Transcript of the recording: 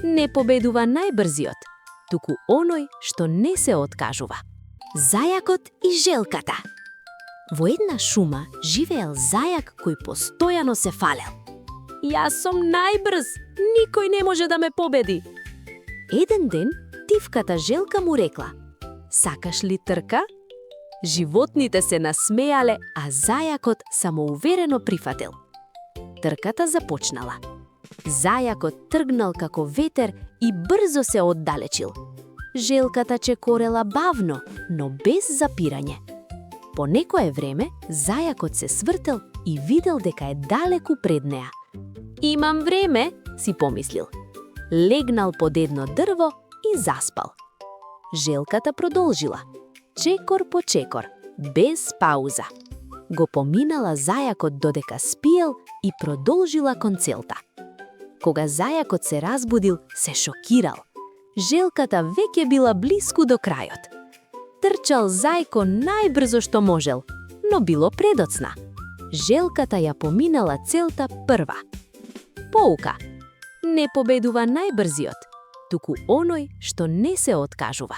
Не победува најбрзиот, туку оној што не се откажува. Зајакот и желката. Во една шума живеел зајак кој постојано се фалел. Јас сум најбрз, никој не може да ме победи. Еден ден тивката желка му рекла: сакаш ли трка? Животните се насмеале, а зајакот самоуверено прифатил. Трката започнала. Зајакот тргнал како ветер и брзо се оддалечил. Желката чекорела бавно, но без запирање. По некое време, зајакот се свртел и видел дека е далеку пред неа. Имам време, си помислил. Легнал под едно дрво и заспал. Желката продолжила. Чекор по чекор, без пауза. Го поминала зајакот додека спиел и продолжила кон целта. Кога зајакот се разбудил, се шокирал. Желката веќе била блиску до крајот. Трчал зајко најбрзо што можел, но било предоцна. Желката ја поминала целта прва. Поука. Не победува најбрзиот, туку оној што не се откажува.